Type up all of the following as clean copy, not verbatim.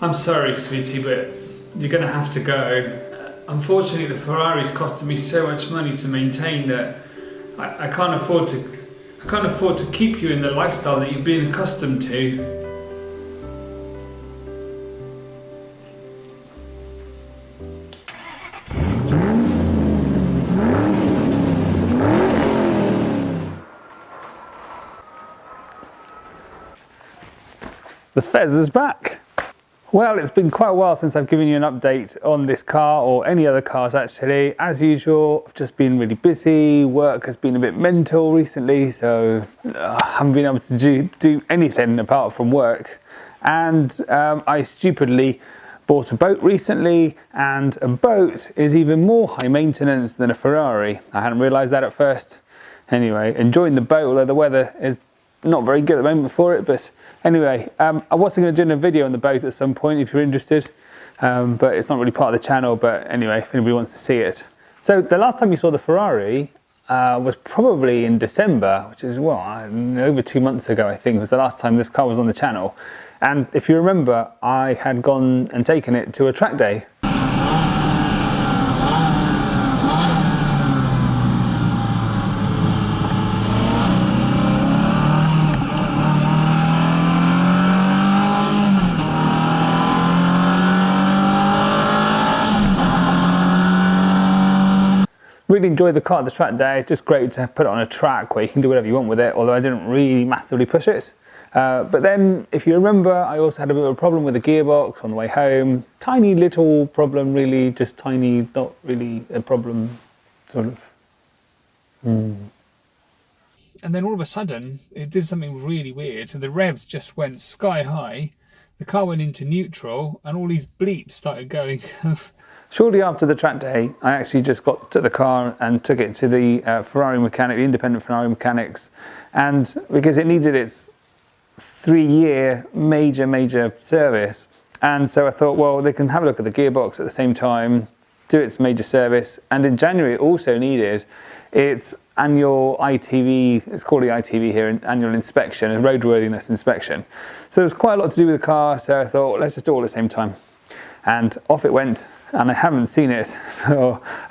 I'm sorry, sweetie, but you're going to have to go. Unfortunately, the Ferrari's costing me so much money to maintain that I can't afford to keep you in the lifestyle that you've been accustomed to. The Fez is back. Well, it's been quite a while since I've given you an update on this car or any other cars actually. As usual, I've just been really busy. Work has been a bit mental recently, so I haven't been able to do anything apart from work. And I stupidly bought a boat recently, and a boat is even more high maintenance than a Ferrari. I hadn't realised that at first. Anyway, enjoying the boat, although the weather is not very good at the moment for it, but anyway, I was going to do a video on the boat at some point if you're interested, but it's not really part of the channel. But anyway, if anybody wants to see it. So the last time you saw the Ferrari was probably in December, which is, well, over 2 months ago, I think, was the last time this car was on the channel. And if you remember, I had gone and taken it to a track day. Really enjoyed the car at the track day. It's just great to put it on a track where you can do whatever you want with it, although I didn't really massively push it. But then, if you remember, I also had a bit of a problem with the gearbox on the way home. Tiny little problem, really, just tiny, not really a problem, sort of. And then all of a sudden, it did something really weird. The revs just went sky high. The car went into neutral, and all these bleeps started going. Shortly after the track day, I actually just got to the car and took it to the Ferrari mechanic, the independent Ferrari mechanics, and because it needed its 3-year major service, and so I thought, well, they can have a look at the gearbox at the same time, do its major service, and in January it also needed its annual ITV, it's called the ITV here, annual inspection, a roadworthiness inspection. So there's quite a lot to do with the car, so I thought, let's just do it all at the same time. And off it went, and I haven't seen it. I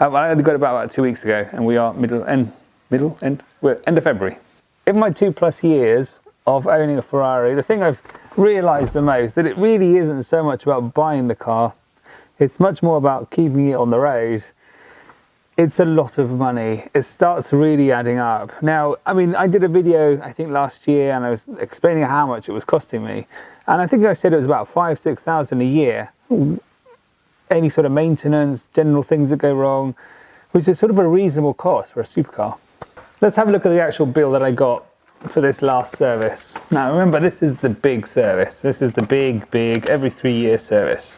only got it about 2 weeks ago, and we are we're end of February. In my 2+ years of owning a Ferrari, the thing I've realised the most, that it really isn't so much about buying the car, it's much more about keeping it on the road. It's a lot of money. It starts really adding up. Now, I mean, I did a video, I think last year, and I was explaining how much it was costing me. And I think I said it was about 5,000–6,000 a year. Any sort of maintenance, general things that go wrong, which is sort of a reasonable cost for a supercar. Let's have a look at the actual bill that I got for this last service. Now remember, this is the big service. This is the big, every 3-year service.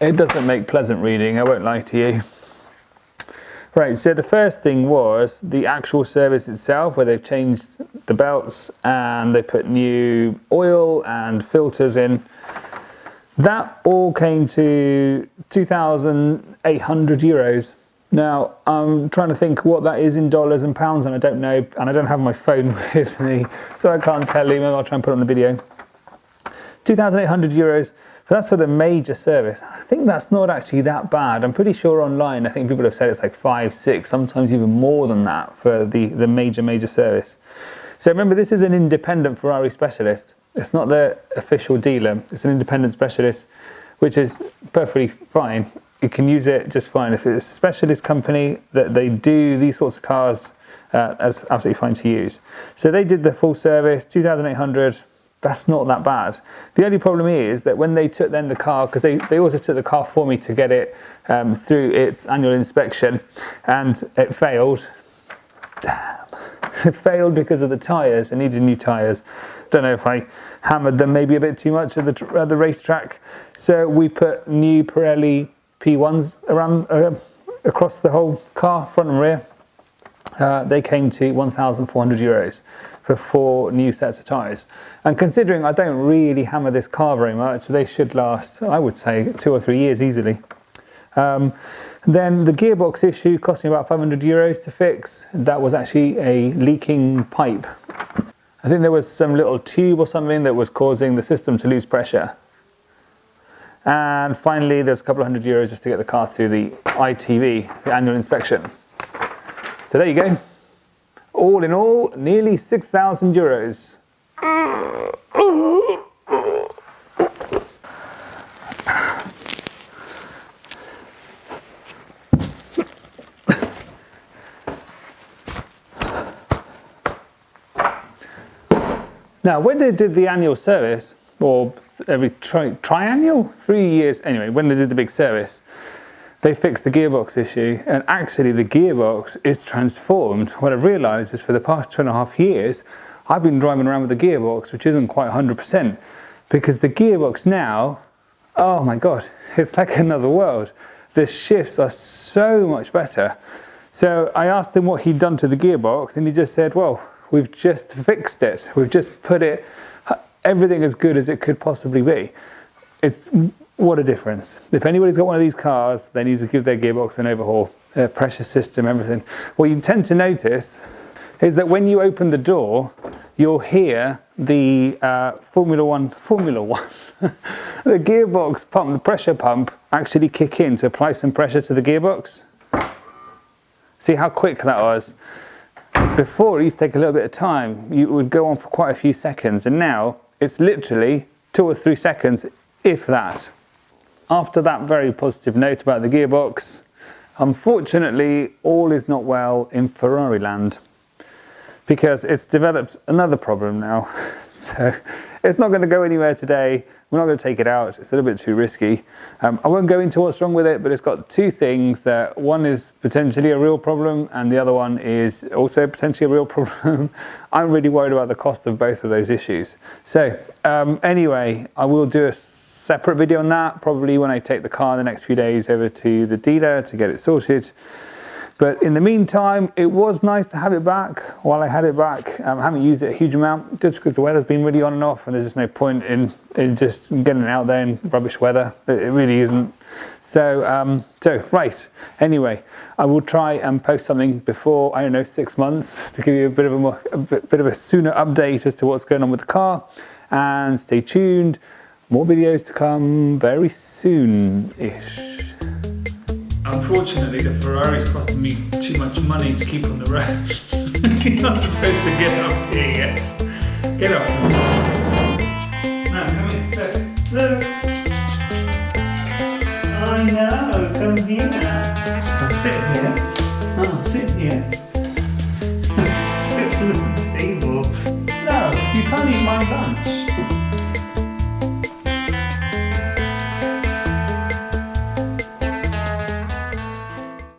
It doesn't make pleasant reading, I won't lie to you. Right, so the first thing was the actual service itself, where they've changed the belts and they put new oil and filters in. That all came to 2,800 euros. Now, I'm trying to think what that is in dollars and pounds, and I don't know, and I don't have my phone with me, so I can't tell you. Maybe I'll try and put it on the video. 2,800 euros. That's for the major service. I think that's not actually that bad. I'm pretty sure online, I think people have said it's like 5, 6, sometimes even more than that for the major service. So remember, this is an independent Ferrari specialist. It's not the official dealer. It's an independent specialist, which is perfectly fine. You can use it just fine. If it's a specialist company that they do these sorts of cars, that's absolutely fine to use. So they did the full service, 2,800. That's not that bad. The only problem is that when they took then the car, because they also took the car for me to get it through its annual inspection, and it failed. Damn. It failed because of the tyres. It needed new tyres. Don't know if I hammered them maybe a bit too much at the racetrack. So we put new Pirelli P1s around across the whole car, front and rear. They came to 1,400 euros for 4 new sets of tyres. And considering I don't really hammer this car very much, they should last, I would say, 2 or 3 years easily. Then the gearbox issue cost me about 500 euros to fix. That was actually a leaking pipe. I think there was some little tube or something that was causing the system to lose pressure. And finally, there's a couple of €100 just to get the car through the ITV, the annual inspection. So there you go. All in all, nearly €6,000. Now, when they did the annual service, or every triennial, 3 years, anyway, when they did the big service, they fixed the gearbox issue, and actually the gearbox is transformed. What I've realised is for the past 2.5 years, I've been driving around with the gearbox, which isn't quite 100%, because the gearbox now, oh my God, it's like another world. The shifts are so much better. So I asked him what he'd done to the gearbox, and he just said, well, we've just fixed it. We've just put it, everything as good as it could possibly be. It's, what a difference. If anybody's got one of these cars, they need to give their gearbox an overhaul, their pressure system, everything. What you tend to notice is that when you open the door, you'll hear the Formula One, the gearbox pump, the pressure pump, actually kick in to apply some pressure to the gearbox. See how quick that was? Before, it used to take a little bit of time. It would go on for quite a few seconds, and now it's literally 2 or 3 seconds, if that. After that very positive note about the gearbox, unfortunately, all is not well in Ferrari land, because it's developed another problem now. So it's not going to go anywhere today. We're not going to take it out. It's a little bit too risky. I won't go into what's wrong with it, but it's got 2 things. That one is potentially a real problem, and the other one is also potentially a real problem. I'm really worried about the cost of both of those issues. So anyway, I will do a separate video on that, probably when I take the car in the next few days over to the dealer to get it sorted. But in the meantime, it was nice to have it back while I had it back. I haven't used it a huge amount just because the weather's been really on and off, and there's just no point in just getting it out there in rubbish weather. It really isn't. So, right. Anyway, I will try and post something before, I don't know, 6 months to give you a bit of a sooner update as to what's going on with the car. And stay tuned. More videos to come very soon-ish. Unfortunately, the Ferrari's costing me too much money to keep on the road. You're not supposed to get up here yet. Get up.